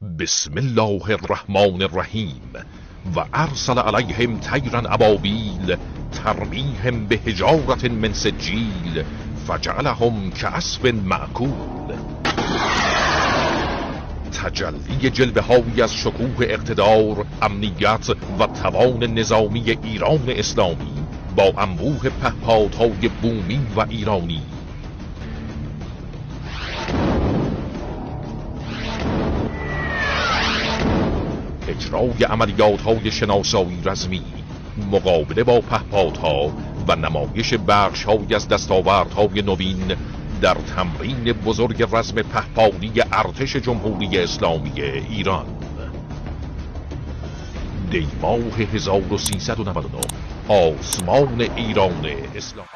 بسم الله الرحمن الرحیم و ارسل علیهم طیرا ابابیل ترمیهم به حجارة من سجیل فجعلهم کعصف مأکول. تجلی جلوه هایی از شکوه اقتدار، امنیت و توان نظامی ایران اسلامی با انبوه پهپادهای بومی و ایرانی. اجرای عملیات‌های شناسایی رزمی، مقابله با پهپادها و نمایش بخش‌هایی از دستاوردهای نوین در تمرین بزرگ رزم پهپادی ارتش جمهوری اسلامی ایران. دیماه 1399 آسمان ایران اسلام.